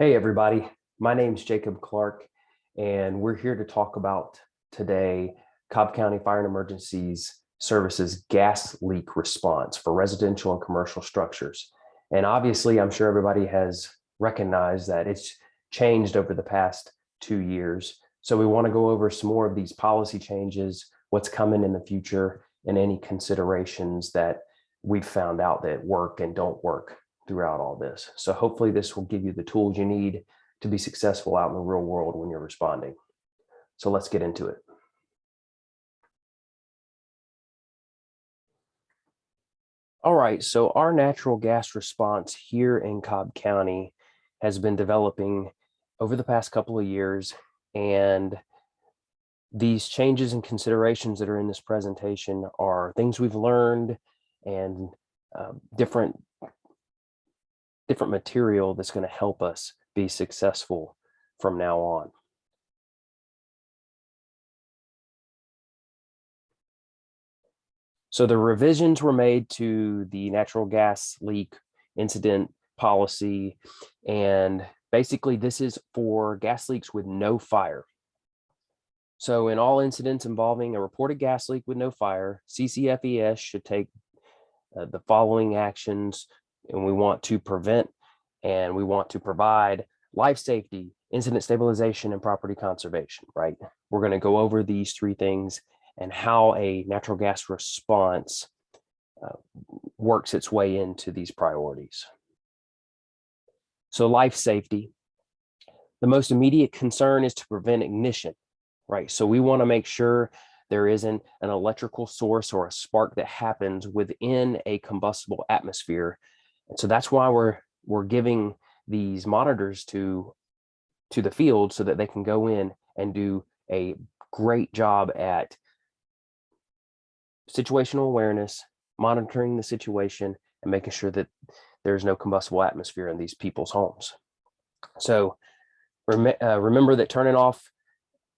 Hey, everybody. My name's Jacob Clark, and we're here to talk about today Cobb County Fire and Emergencies Services gas leak response for residential and commercial structures. And obviously, I'm sure everybody has recognized that it's changed over the past 2 years. So we want to go over some more of these policy changes, what's coming in the future, and any considerations that we've found out that work and don't work throughout all this. So hopefully this will give you the tools you need to be successful out in the real world when you're responding. So let's get into it. All right, so our natural gas response here in Cobb County has been developing over the past couple of years, and these changes and considerations that are in this presentation are things we've learned and different material that's going to help us be successful from now on. So the revisions were made to the natural gas leak incident policy, and basically this is for gas leaks with no fire. So in all incidents involving a reported gas leak with no fire, CCFES should take the following actions, and we want to prevent and we want to provide life safety, incident stabilization, and property conservation, right? We're going to go over these three things and how a natural gas response works its way into these priorities. So life safety, the most immediate concern is to prevent ignition, right? So we want to make sure there isn't an electrical source or a spark that happens within a combustible atmosphere. And so that's why we're giving these monitors to the field so that they can go in and do a great job at situational awareness, monitoring the situation, and making sure that there's no combustible atmosphere in these people's homes. So remember that turning off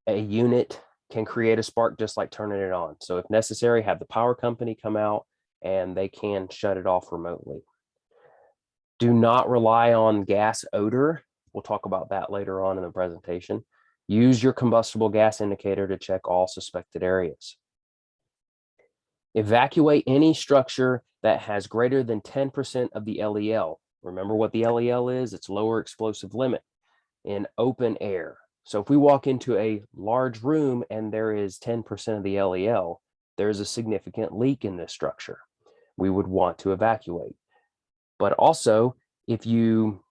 a unit can create a spark just like turning it on. So if necessary, have the power company come out and they can shut it off remotely. Do not rely on gas odor. We'll talk about that later on in the presentation. Use your combustible gas indicator to check all suspected areas. Evacuate any structure that has greater than 10% of the LEL. Remember what the LEL is? It's lower explosive limit in open air. So if we walk into a large room and there is 10% of the LEL, there's a significant leak in this structure. We would want to evacuate. But also, if you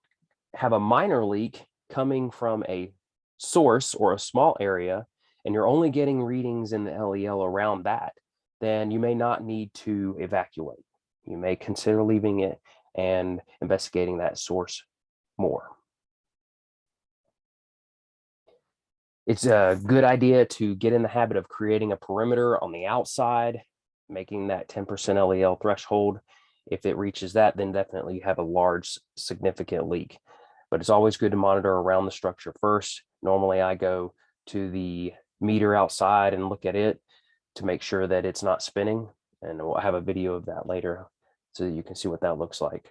have a minor leak coming from a source or a small area, and you're only getting readings in the LEL around that, then you may not need to evacuate. You may consider leaving it and investigating that source more. It's a good idea to get in the habit of creating a perimeter on the outside, making that 10% LEL threshold. If it reaches that, then definitely you have a large, significant leak. But it's always good to monitor around the structure first. Normally, I go to the meter outside and look at it to make sure that it's not spinning. And we'll have a video of that later so that you can see what that looks like.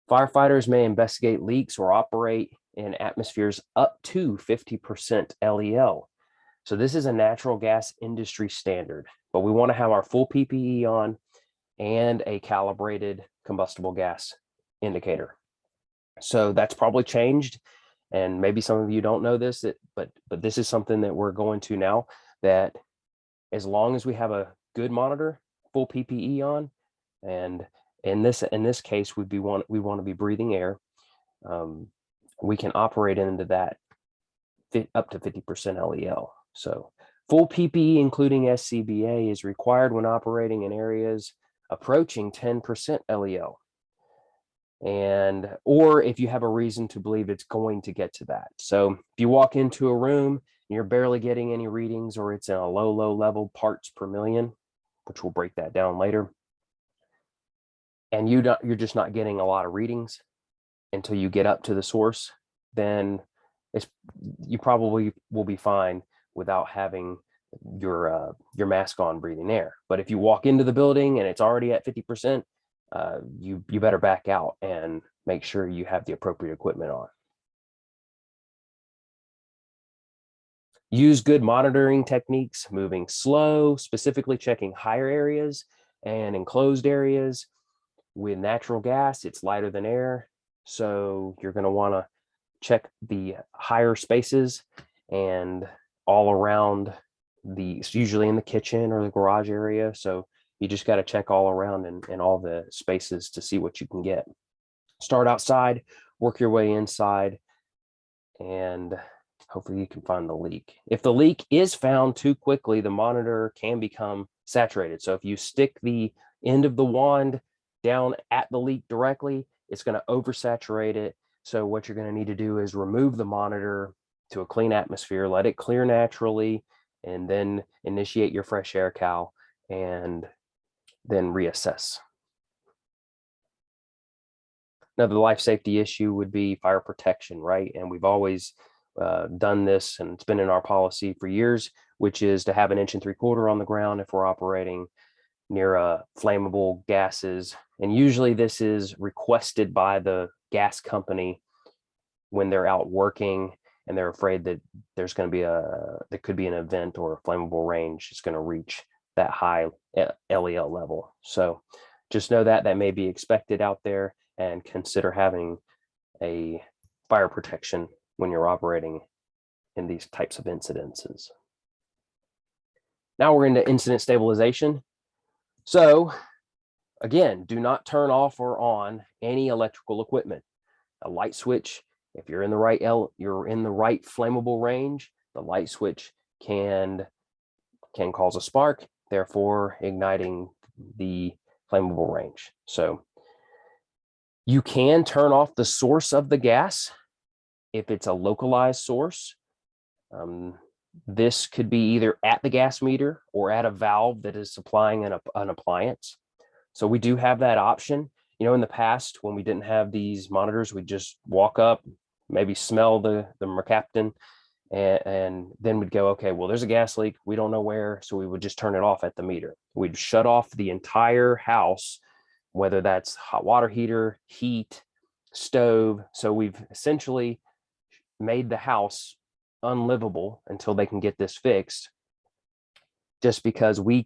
Firefighters may investigate leaks or operate in atmospheres up to 50% LEL. So this is a natural gas industry standard, but we want to have our full PPE on and a calibrated combustible gas indicator. So that's probably changed. And maybe some of you don't know this, but this is something that we're going to now, that as long as we have a good monitor, full PPE on, and in this case, we want to be breathing air. We can operate into that up to 50% LEL. So full PPE, including SCBA, is required when operating in areas approaching 10% LEL. And or if you have a reason to believe it's going to get to that. So if you walk into a room and you're barely getting any readings, or it's in a low level parts per million, which we'll break that down later, and you're just not getting a lot of readings until you get up to the source, then you probably will be fine without having your mask on, breathing air. But if you walk into the building and it's already at 50%, you better back out and make sure you have the appropriate equipment on. Use good monitoring techniques, moving slow, specifically checking higher areas and enclosed areas. With natural gas, it's lighter than air. So you're going to want to check the higher spaces and all around usually in the kitchen or the garage area. So you just got to check all around in all the spaces to see what you can get. Start outside, work your way inside, and hopefully you can find the leak. If the leak is found too quickly, the monitor can become saturated. So if you stick the end of the wand down at the leak directly, it's going to oversaturate it. So what you're going to need to do is remove the monitor to a clean atmosphere, let it clear naturally, and then initiate your fresh air cal and then reassess. Another life safety issue would be fire protection, right? And we've always done this, and it's been in our policy for years, which is to have 1 3/4 inches on the ground if we're operating near flammable gases. And usually this is requested by the gas company when they're out working and they're afraid that there could be an event or a flammable range is going to reach that high LEL level. So just know that may be expected out there, and consider having a fire protection when you're operating in these types of incidences. Now we're into incident stabilization. So again, do not turn off or on any electrical equipment. A light switch, if you're in the right flammable range, the light switch can cause a spark, therefore igniting the flammable range. So you can turn off the source of the gas if it's a localized source. This could be either at the gas meter or at a valve that is supplying an appliance. So we do have that option. You know, in the past, when we didn't have these monitors, we'd just walk up, maybe smell the mercaptan, and then we'd go, okay, well, there's a gas leak. We don't know where. So we would just turn it off at the meter. We'd shut off the entire house, whether that's hot water heater, heat, stove. So we've essentially made the house unlivable until they can get this fixed, just because we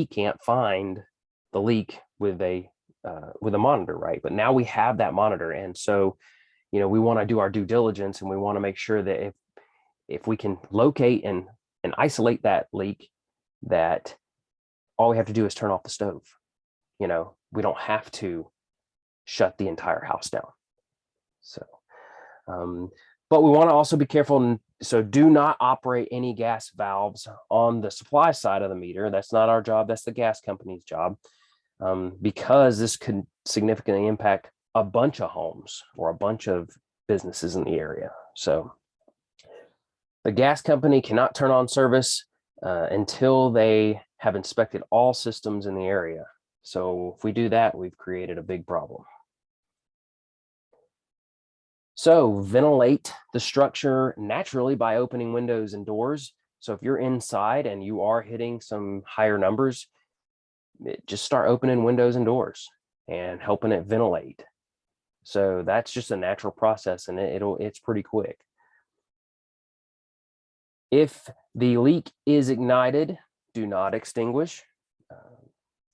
can't find the leak with a monitor, right? But now we have that monitor, and so we want to do our due diligence, and we want to make sure that if we can locate and isolate that leak, that all we have to do is turn off the stove. We don't have to shut the entire house down. So but we want to also be careful. So do not operate any gas valves on the supply side of the meter. That's not our job. That's the gas company's job, because this could significantly impact a bunch of homes or a bunch of businesses in the area. So the gas company cannot turn on service until they have inspected all systems in the area. So if we do that, we've created a big problem. So ventilate the structure naturally by opening windows and doors. So if you're inside and you are hitting some higher numbers, just start opening windows and doors and helping it ventilate. So that's just a natural process, and it's pretty quick. If the leak is ignited, do not extinguish.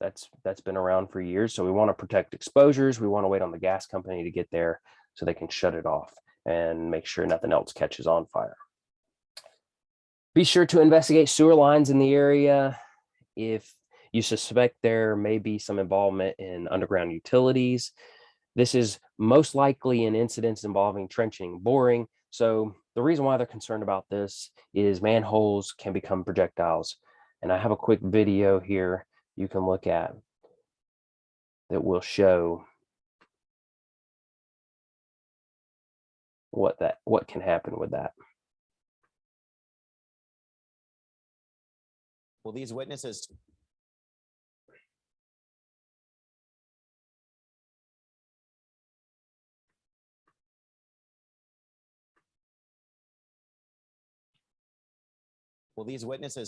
That's been around for years. So we want to protect exposures. We want to wait on the gas company to get there so they can shut it off and make sure nothing else catches on fire. Be sure to investigate sewer lines in the area. If you suspect there may be some involvement in underground utilities, this is most likely in incidents involving trenching and boring. So the reason why they're concerned about this is manholes can become projectiles. And I have a quick video here you can look at that will show what can happen with that. Well, these witnesses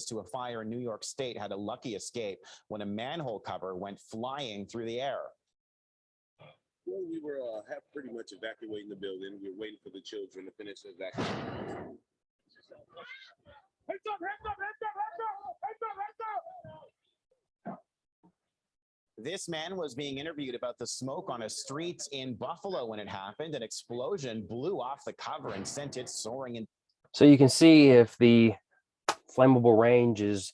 to a fire in New York State had a lucky escape when a manhole cover went flying through the air. Well, we were pretty much evacuating the building. We were waiting for the children to finish evacuating. This man was being interviewed about the smoke on a street in Buffalo when it happened. An explosion blew off the cover and sent it soaring in. So you can see if the flammable range is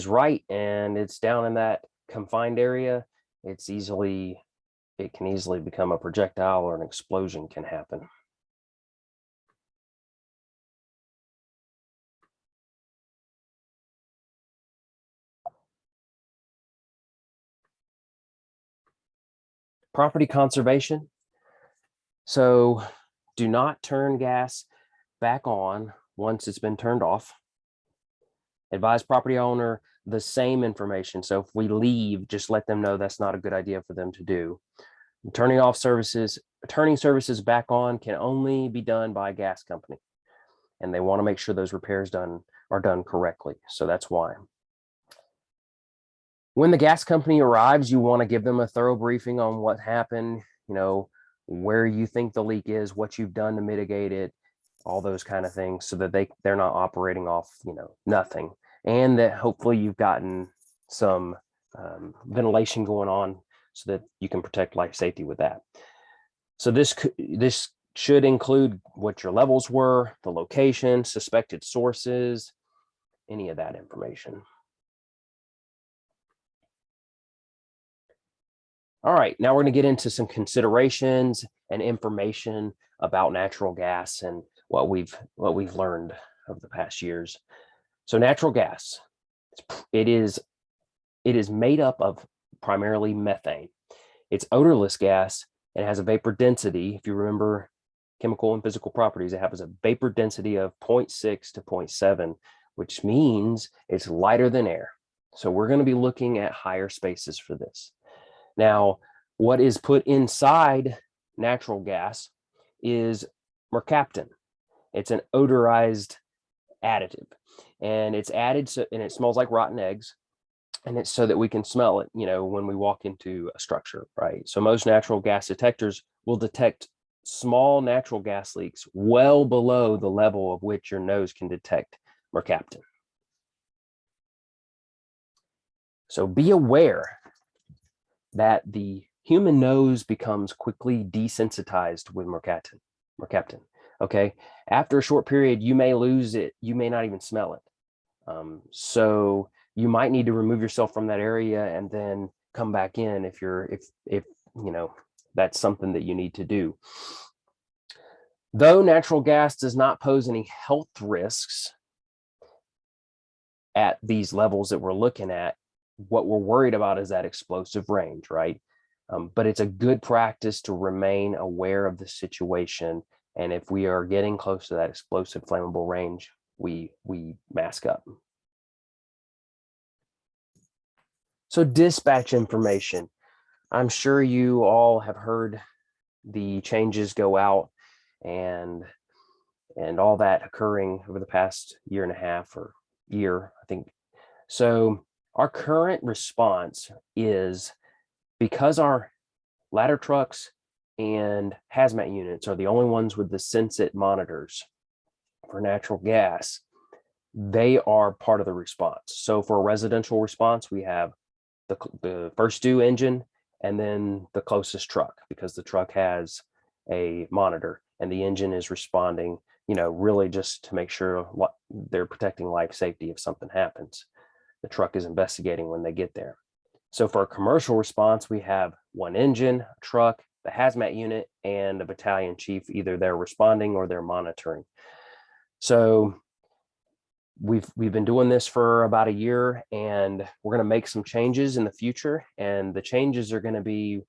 right and it's down in that confined area, it can easily become a projectile, or an explosion can happen. Property conservation. So do not turn gas back on once it's been turned off. Advise property owner the same information. So if we leave, just let them know that's not a good idea for them to do. Turning services back on can only be done by a gas company, and they want to make sure those repairs are done correctly. So that's why. When the gas company arrives, you want to give them a thorough briefing on what happened, where you think the leak is, what you've done to mitigate it, all those kind of things, so that they're not operating off, nothing. And that hopefully you've gotten some ventilation going on so that you can protect life safety with that. So this should include what your levels were, the location, suspected sources, any of that information. All right, now we're going to get into some considerations and information about natural gas and what we've learned over the past years. So natural gas, it is made up of primarily methane. It's odorless gas and has a vapor density. If you remember chemical and physical properties, it has a vapor density of 0.6 to 0.7, which means it's lighter than air. So we're going to be looking at higher spaces for this. Now, what is put inside natural gas is mercaptan. It's an odorized additive, and it's added and it smells like rotten eggs, and it's so that we can smell it, when we walk into a structure, right? So most natural gas detectors will detect small natural gas leaks well below the level of which your nose can detect mercaptan. So be aware that the human nose becomes quickly desensitized with mercaptan. Okay, after a short period, you may lose it. You may not even smell it. So you might need to remove yourself from that area and then come back in if that's something that you need to do. Though natural gas does not pose any health risks at these levels that we're looking at, what we're worried about is that explosive range, right? But it's a good practice to remain aware of the situation. And if we are getting close to that explosive flammable range, we mask up. So dispatch information. I'm sure you all have heard the changes go out and all that occurring over the past year and a half or year, I think. So our current response is, because our ladder trucks and hazmat units are the only ones with the Sensit monitors for natural gas, they are part of the response. So for a residential response, we have the first due engine and then the closest truck, because the truck has a monitor and the engine is responding, really just to make sure they're protecting life safety if something happens. The truck is investigating when they get there. So for a commercial response, we have one engine, a truck, the hazmat unit, and a battalion chief. Either they're responding or they're monitoring. So we've been doing this for about a year, and we're going to make some changes in the future. And the changes are going to be,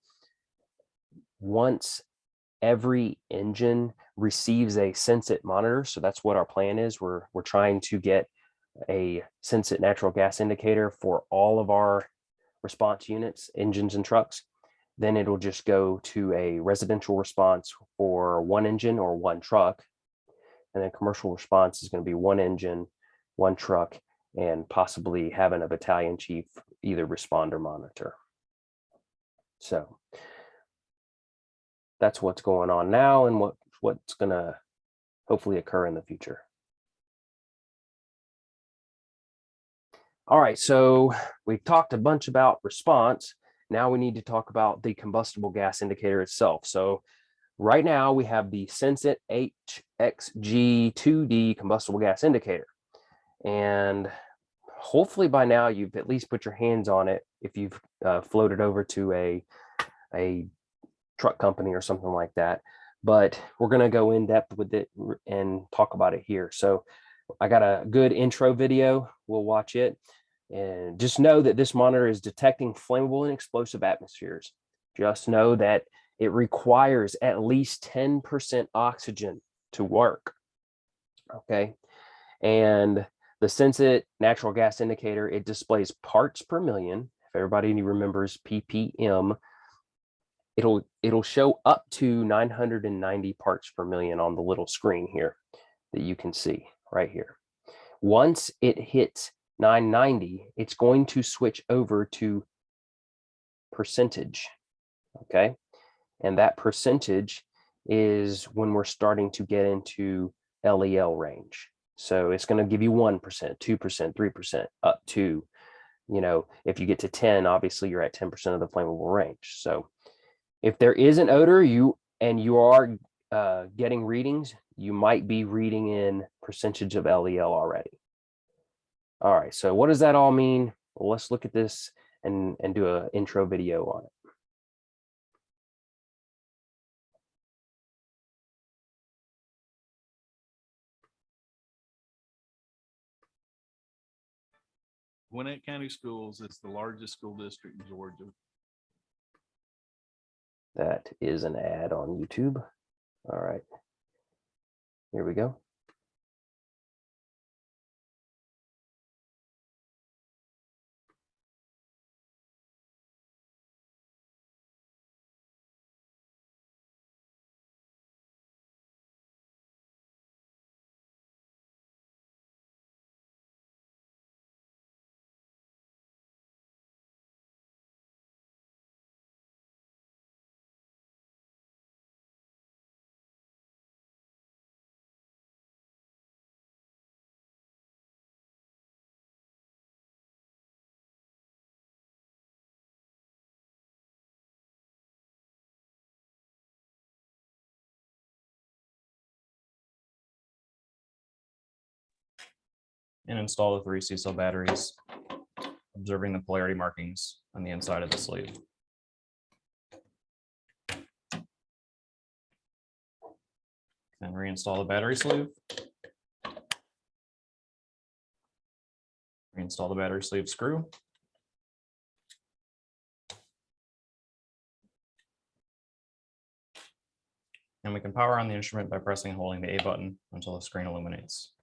once every engine receives a Sensit monitor. So that's what our plan is. We're trying to get a Sensit natural gas indicator for all of our response units, engines, and trucks. Then it'll just go to a residential response for one engine or one truck. And then commercial response is going to be one engine, one truck, and possibly having a battalion chief either respond or monitor. So that's what's going on now and what's going to hopefully occur in the future. All right, so we've talked a bunch about response. Now we need to talk about the combustible gas indicator itself. So right now we have the Senseit HXG2D combustible gas indicator. And hopefully by now you've at least put your hands on it if you've floated over to a truck company or something like that. But we're going to go in depth with it and talk about it here. So I got a good intro video. We'll watch it. And just know that this monitor is detecting flammable and explosive atmospheres. Just know that it requires at least 10% oxygen to work. Okay. And the Senseit natural gas indicator, it displays parts per million. If everybody remembers ppm, it'll show up to 990 parts per million on the little screen here that you can see right here. Once it hits 990, it's going to switch over to percentage. Okay. And that percentage is when we're starting to get into LEL range. So it's going to give you 1%, 2%, 3%, up to, if you get to 10, obviously you're at 10% of the flammable range. So if there is an odor, you are getting readings, you might be reading in percentage of LEL already. All right, so what does that all mean? Well, let's look at this and do an intro video on it. Gwinnett County Schools is the largest school district in Georgia. That is an ad on YouTube. All right, here we go. And install the 3 C-cell batteries, observing the polarity markings on the inside of the sleeve. Then reinstall the battery sleeve. Reinstall the battery sleeve screw. And we can power on the instrument by pressing and holding the A button until the screen illuminates.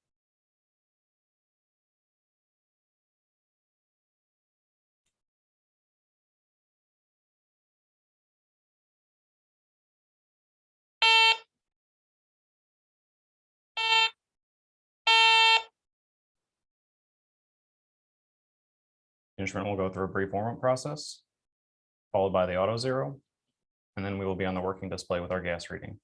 The instrument will go through a brief warm-up process, followed by the auto zero, and then we will be on the working display with our gas reading.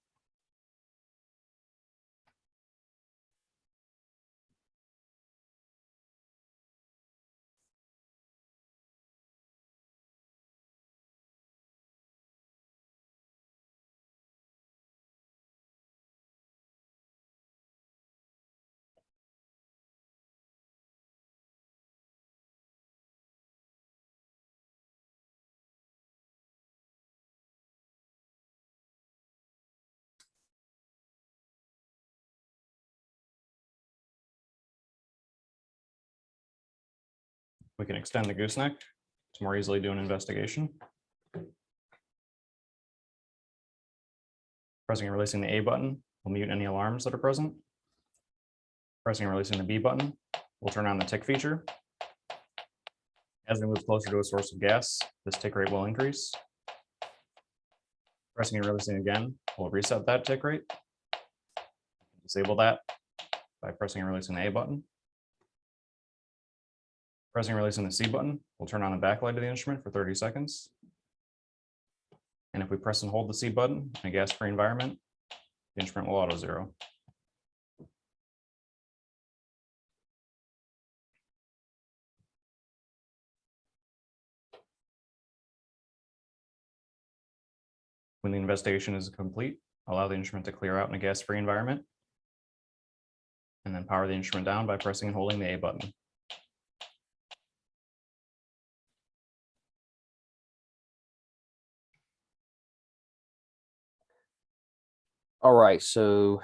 We can extend the gooseneck to more easily do an investigation. Pressing and releasing the A button will mute any alarms that are present. Pressing and releasing the B button will turn on the tick feature. As we move closer to a source of gas, this tick rate will increase. Pressing and releasing again will reset that tick rate. Disable that by pressing and releasing the A button. Pressing and releasing the C button will turn on the backlight of the instrument for 30 seconds. And if we press and hold the C button in a gas-free environment, the instrument will auto zero. When the investigation is complete, allow the instrument to clear out in a gas-free environment. And then power the instrument down by pressing and holding the A button. All right, so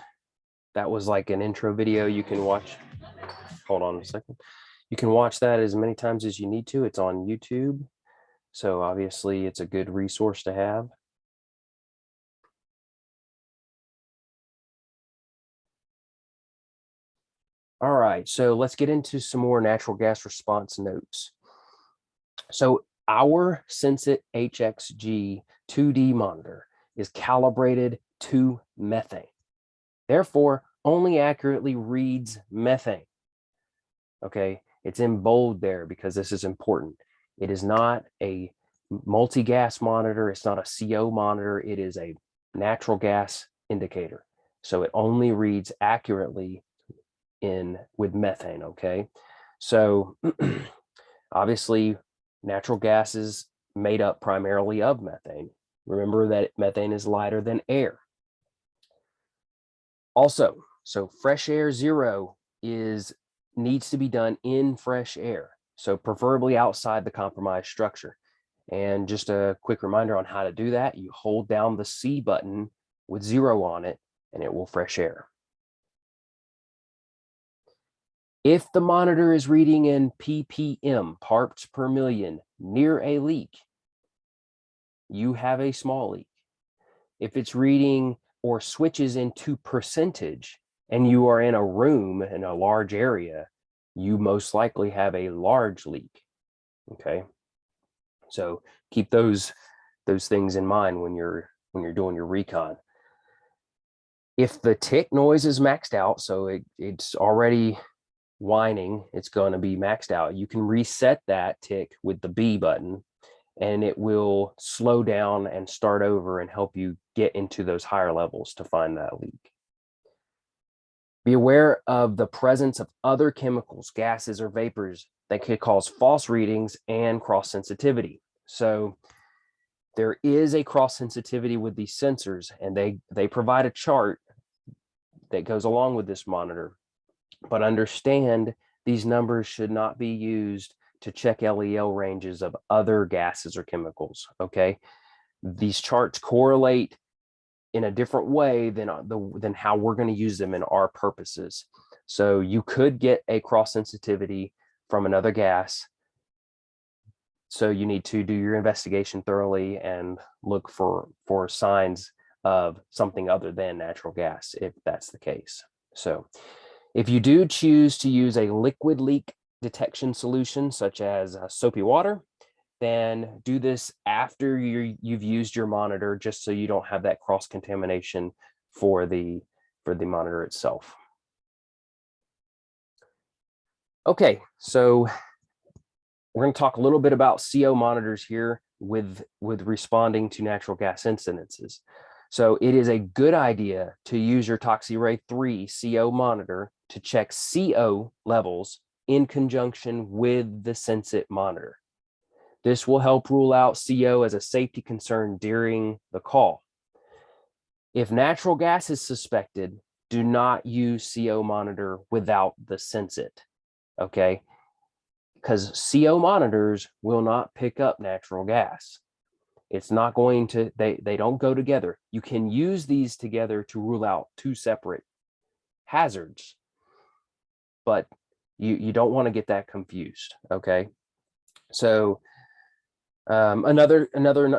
that was like an intro video you can watch. Hold on a second. You can watch that as many times as you need to. It's on YouTube. So obviously it's a good resource to have. All right, so let's get into some more natural gas response notes. So our Sensit HXG 2D monitor is calibrated to methane. Therefore, only accurately reads methane. Okay, it's in bold there because this is important. It is not a multi-gas monitor. It's not a CO monitor. It is a natural gas indicator. So it only reads accurately with methane. Okay, so obviously natural gas is made up primarily of methane. Remember that methane is lighter than air. Also, so fresh air zero needs to be done in fresh air. So preferably outside the compromised structure. And just a quick reminder on how to do that. You hold down the C button with 0 on it and it will fresh air. If the monitor is reading in ppm, parts per million, near a leak, you have a small leak. If it's reading or switches into percentage and you are in a room in a large area, you most likely have a large leak. Okay, so keep those things in mind when you're doing your recon. If the tick noise is maxed out, so it's already whining, it's going to be maxed out, you can reset that tick with the B button and it will slow down and start over and help you get into those higher levels to find that leak. Be aware of the presence of other chemicals, gases, or vapors that could cause false readings and cross sensitivity. So there is a cross sensitivity with these sensors, and they provide a chart that goes along with this monitor. But understand these numbers should not be used to check LEL ranges of other gases or chemicals. Okay, these charts correlate in a different way than how we're going to use them in our purposes. So you could get a cross sensitivity from another gas. So you need to do your investigation thoroughly and look for signs of something other than natural gas, if that's the case. So if you do choose to use a liquid leak detection solution, such as soapy water, then do this after you've used your monitor, just so you don't have that cross contamination for the monitor itself. Okay, so we're going to talk a little bit about CO monitors here with responding to natural gas incidences. So it is a good idea to use your ToxiRay 3 CO monitor to check CO levels in conjunction with the Sensit monitor. This will help rule out CO as a safety concern during the call. If natural gas is suspected, do not use CO monitor without the Sensit, okay? Because CO monitors will not pick up natural gas. It's not going to, they don't go together. You can use these together to rule out two separate hazards, but you don't want to get that confused, okay? So another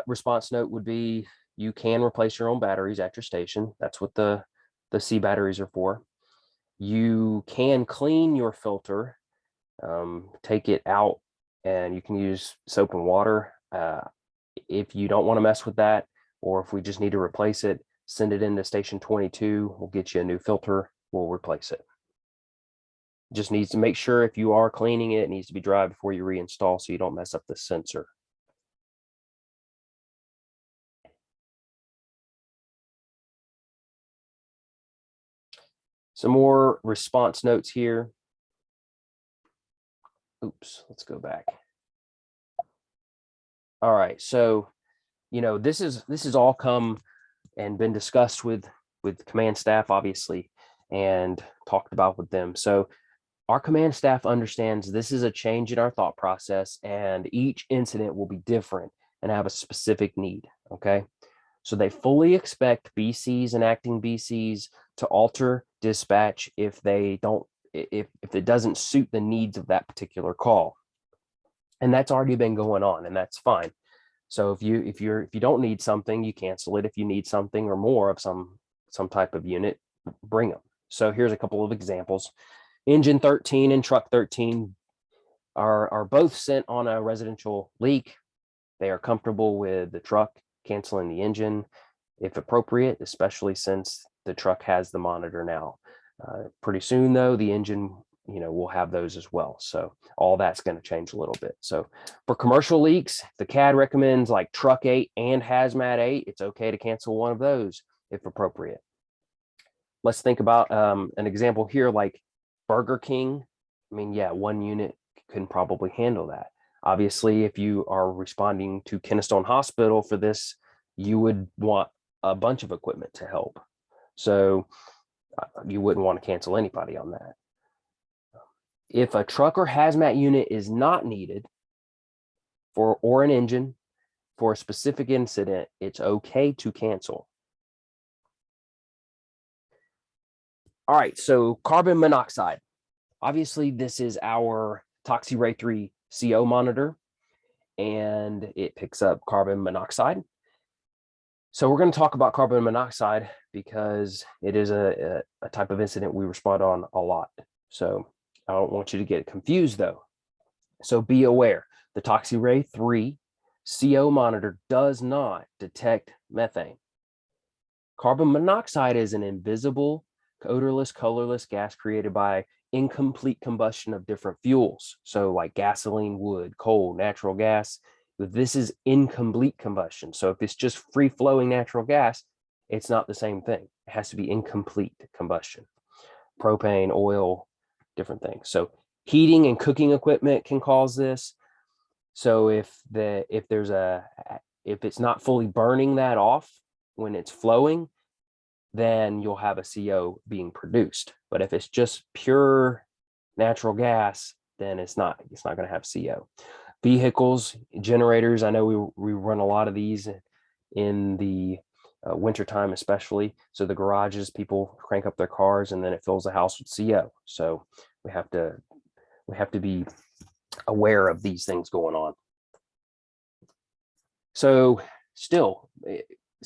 response note would be you can replace your own batteries at your station. That's what the C batteries are for. You can clean your filter, take it out, and you can use soap and water. If you don't want to mess with that, or if we just need to replace it, send it into station 22. We'll get you a new filter. We'll replace it. Just needs to make sure if you are cleaning it, it needs to be dry before you reinstall so you don't mess up the sensor. Some more response notes here. Oops, let's go back. All right, so this is all come and been discussed with command staff, obviously, and talked about with them. So our command staff understands this is a change in our thought process, and each incident will be different and have a specific need. Okay. So they fully expect BCs and acting BCs to alter dispatch if they don't, if it doesn't suit the needs of that particular call. And that's already been going on, and that's fine. So if you don't need something, you cancel it. If you need something or more of some type of unit, bring them. So here's a couple of examples. Engine 13 and truck 13 are both sent on a residential leak. They are comfortable with the truck canceling the engine if appropriate, especially since the truck has the monitor now. Pretty soon though, the engine, will have those as well. So all that's going to change a little bit. So for commercial leaks, the CAD recommends like truck 8 and hazmat 8. It's okay to cancel one of those if appropriate. Let's think about an example here, like Burger King. I mean, yeah, one unit can probably handle that. Obviously, if you are responding to Kennestone Hospital for this, you would want a bunch of equipment to help. So you wouldn't want to cancel anybody on that. If a truck or hazmat unit is not needed or an engine for a specific incident, it's okay to cancel. All right, so carbon monoxide. Obviously, this is our ToxiRay 3 CO monitor, and it picks up carbon monoxide. So we're going to talk about carbon monoxide because it is a type of incident we respond on a lot. So I don't want you to get confused though. So be aware, the ToxiRay 3 CO monitor does not detect methane. Carbon monoxide is an invisible, odorless, colorless gas created by incomplete combustion of different fuels. So like gasoline, wood, coal, natural gas. This is incomplete combustion. So if it's just free flowing natural gas, it's not the same thing. It has to be incomplete combustion. Propane, oil, different things. So heating and cooking equipment can cause this. So if it's not fully burning that off when it's flowing, then you'll have a CO being produced. But if it's just pure natural gas, then it's not going to have CO. Vehicles, generators, I know we run a lot of these in the wintertime especially. So the garages, people crank up their cars and then it fills the house with CO. So we have to be aware of these things going on. So still,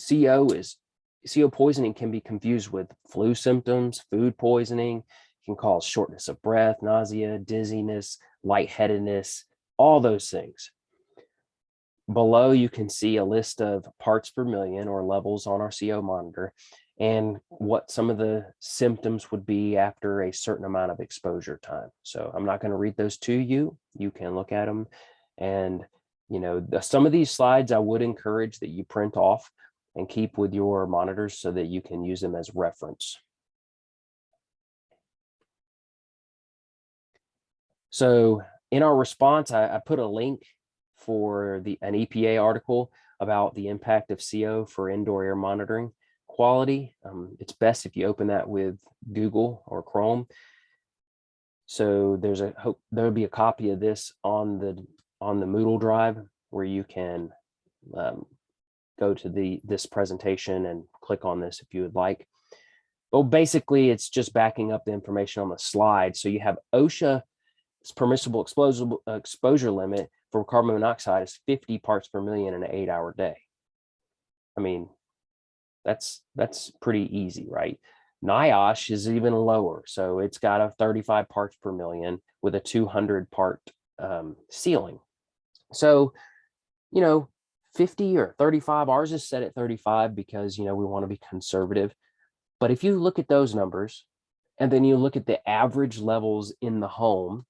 CO poisoning can be confused with flu symptoms, food poisoning, can cause shortness of breath, nausea, dizziness, lightheadedness, all those things. Below, you can see a list of parts per million or levels on our CO monitor and what some of the symptoms would be after a certain amount of exposure time. So I'm not going to read those to you. You can look at them. And, some of these slides I would encourage that you print off and keep with your monitors so that you can use them as reference. So in our response, I put a link for an EPA article about the impact of CO for indoor air monitoring quality. It's best if you open that with Google or Chrome. So there'll be a copy of this on the Moodle Drive where you can go to this presentation and click on this if you would like. Well, basically, it's just backing up the information on the slide. So you have OSHA's permissible exposure limit for carbon monoxide is 50 parts per million in an 8-hour day. I mean, that's pretty easy, right? NIOSH is even lower. So it's got a 35 parts per million with a 200 part ceiling. So, 50 or 35, ours is set at 35 because, we want to be conservative. But if you look at those numbers and then you look at the average levels in the home,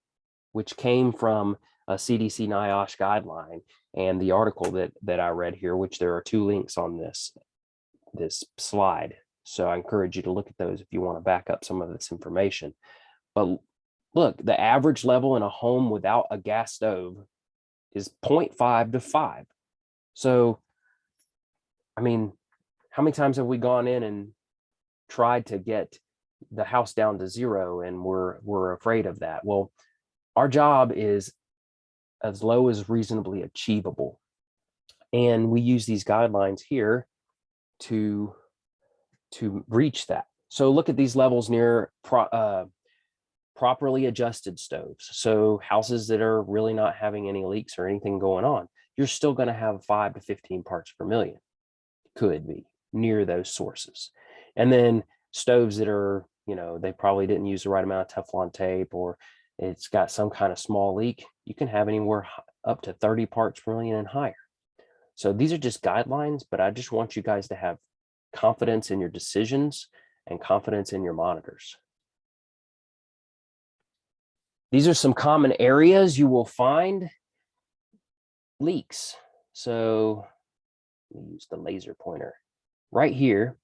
which came from a CDC NIOSH guideline and the article that I read here, which there are 2 links on this slide. So I encourage you to look at those if you want to back up some of this information. But look, the average level in a home without a gas stove is 0.5 to 5. So, I mean, how many times have we gone in and tried to get the house down to 0 and we're afraid of that? Well, our job is as low as reasonably achievable. And we use these guidelines here to reach that. So look at these levels near properly adjusted stoves. So houses that are really not having any leaks or anything going on, you're still going to have 5 to 15 parts per million. Could be near those sources. And then stoves that are, they probably didn't use the right amount of Teflon tape, or it's got some kind of small leak, you can have anywhere up to 30 parts per million and higher. So these are just guidelines, but I just want you guys to have confidence in your decisions and confidence in your monitors. These are some common areas you will find leaks. So let me use the laser pointer. Right here,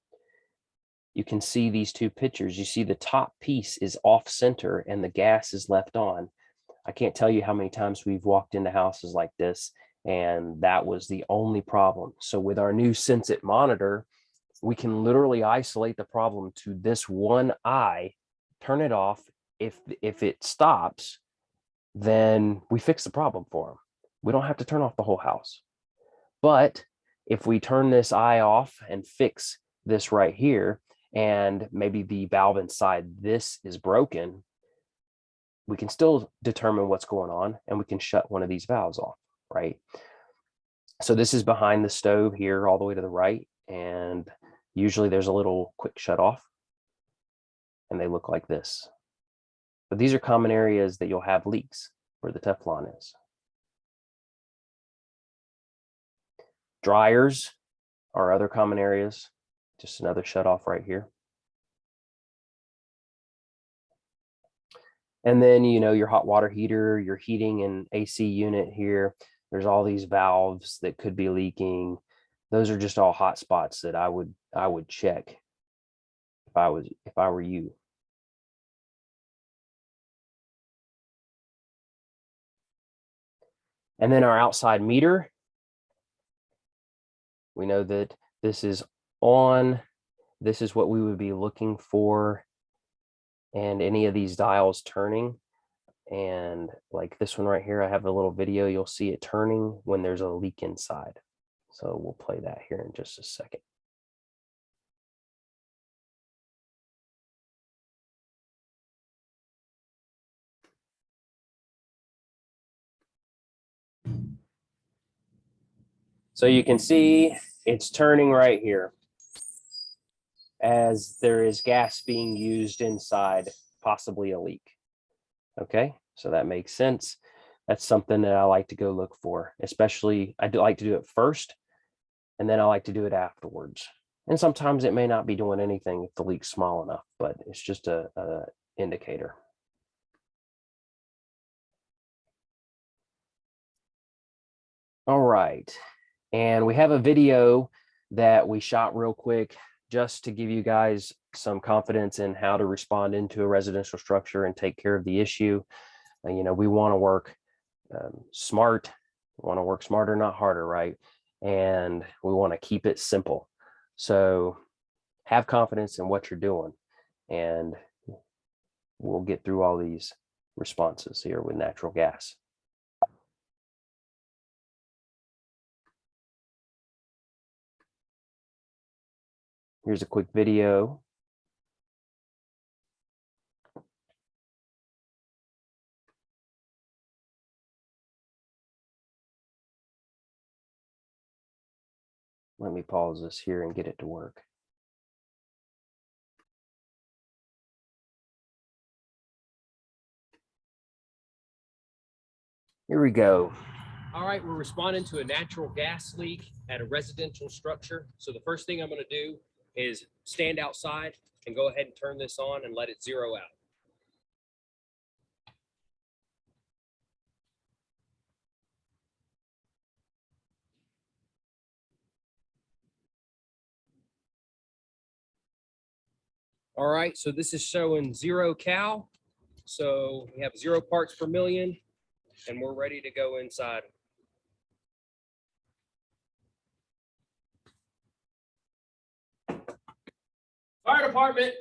you can see these two pictures. You see the top piece is off center and the gas is left on. I can't tell you how many times we've walked into houses like this, and that was the only problem. So with our new Sensit monitor, we can literally isolate the problem to this one eye, turn it off. If it stops, then we fix the problem for them. We don't have to turn off the whole house. But if we turn this eye off and fix this right here, and maybe the valve inside this is broken, we can still determine what's going on and we can shut one of these valves off, right? So this is behind the stove here all the way to the right, and usually there's a little quick shut off and they look like this. But these are common areas that you'll have leaks where the Teflon is. Dryers are other common areas. Just another shut off right here. And then, your hot water heater, your heating and AC unit here, there's all these valves that could be leaking. Those are just all hot spots that I would check if I were you. And then our outside meter, we know that this is on. This is what we would be looking for, and any of these dials turning. And like this one right here, I have a little video. You'll see it turning when there's a leak inside. So we'll play that here in just a second. So you can see it's turning right here as there is gas being used inside, possibly a leak. Okay, so that makes sense. That's something that I like to go look for, especially I do like to do it first, and then I like to do it afterwards. And sometimes it may not be doing anything if the leak's small enough, but it's just a indicator. All right, and we have a video that we shot real quick just to give you guys some confidence in how to respond into a residential structure and take care of the issue. We want to work smart. We want to work smarter, not harder, right? And we want to keep it simple. So have confidence in what you're doing, and we'll get through all these responses here with natural gas. Here's a quick video. Let me pause this here and get it to work. Here we go. All right, we're responding to a natural gas leak at a residential structure. So the first thing I'm going to do is stand outside and go ahead and turn this on and let it zero out. All right, so this is showing 0 cal. So we have 0 parts per million, and we're ready to go inside. department.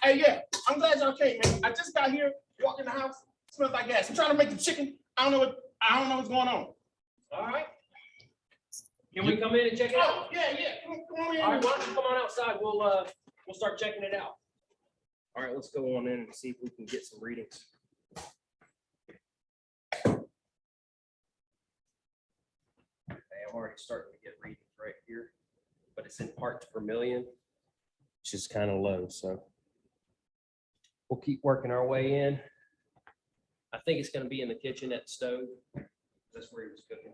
Hey, yeah, I'm glad y'all came, man. I just got here, walked in the house, smells like gas. I'm trying to make the chicken. I don't know what's going on. All right. Can we come in and check it out? Oh, yeah. Come on in. All right, why don't you come on outside? We'll start checking it out. All right, let's go on in and see if we can get some readings. Okay, I'm already starting to get readings right here, but it's in parts per million, which is kind of low, so we'll keep working our way in. I think it's going to be in the kitchen at the stove. That's where he was cooking.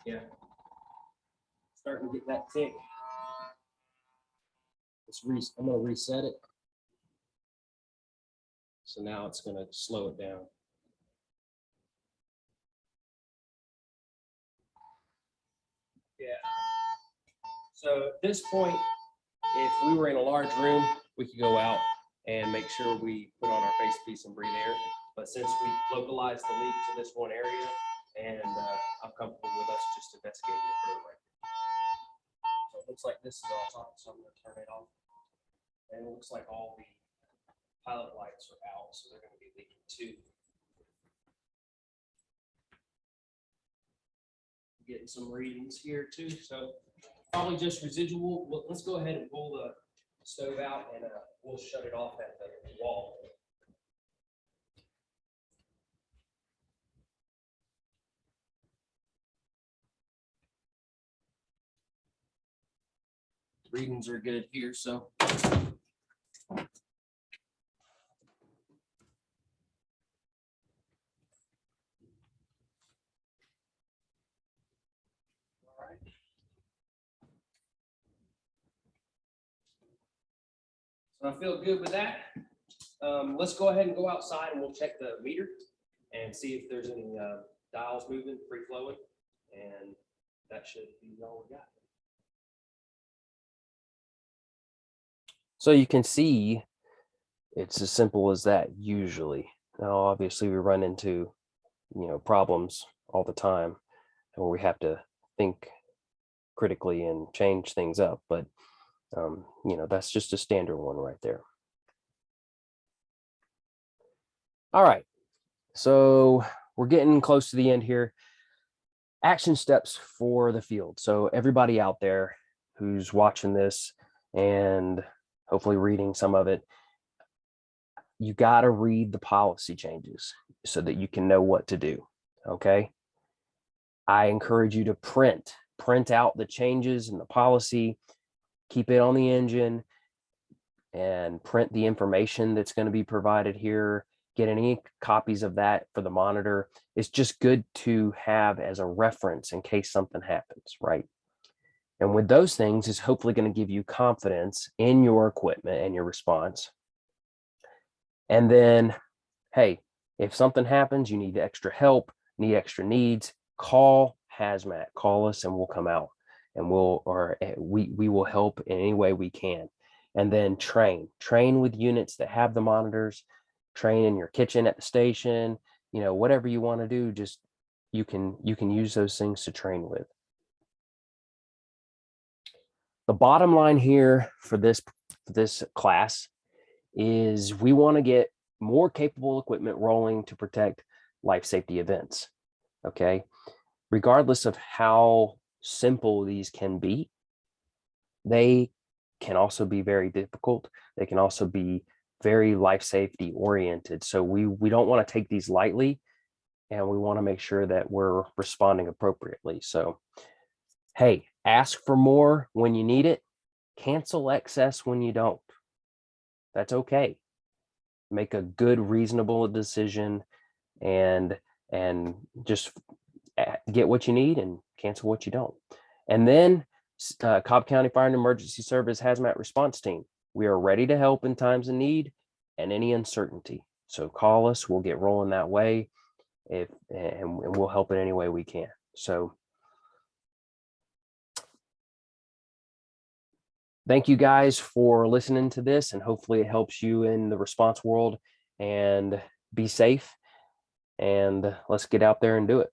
Yeah. Starting to get that tick. I'm going to reset it. So now it's going to slow it down. Yeah. So at this point, if we were in a large room, we could go out and make sure we put on our face piece and breathe air. But since we localized the leak to this one area, and I'm comfortable with us just investigating it further right now. So it looks like this is all on, so I'm going to turn it off. And it looks like all the pilot lights are out, so they're going to be leaking too. Getting some readings here too, so probably just residual. Well, let's go ahead and pull the stove out and we'll shut it off at the wall. Readings are good here, so. So I feel good with that. Let's go ahead and go outside and we'll check the meter and see if there's any dials moving, free flowing, and that should be all we got. So you can see it's as simple as that usually. Now, obviously we run into, problems all the time where we have to think critically and change things up, but that's just a standard one right there. All right, so we're getting close to the end here. Action steps for the field. So everybody out there who's watching this and hopefully reading some of it, you got to read the policy changes so that you can know what to do. Okay. I encourage you to print out the changes in the policy, keep it on the engine, and print the information that's going to be provided here. Get any copies of that for the monitor. It's just good to have as a reference in case something happens, right? And with those things, it's hopefully going to give you confidence in your equipment and your response. And then, hey, if something happens, you need extra help, need extra needs, call Hazmat, call us and we'll come out and we will help in any way we can. And then train with units that have the monitors, train in your kitchen at the station, whatever you want to do, just you can use those things to train with. The bottom line here for this class is we want to get more capable equipment rolling to protect life safety events. Okay, regardless of how simple these can be, they can also be very difficult. They can also be very life safety oriented. So we don't want to take these lightly, and we want to make sure that we're responding appropriately. So, hey, ask for more when you need it. Cancel excess when you don't. That's okay. Make a good, reasonable decision and just get what you need and cancel what you don't. And then Cobb County Fire and Emergency Service Hazmat Response Team. We are ready to help in times of need and any uncertainty. So call us, we'll get rolling that way, and we'll help in any way we can. So thank you guys for listening to this, and hopefully it helps you in the response world. And be safe, and let's get out there and do it.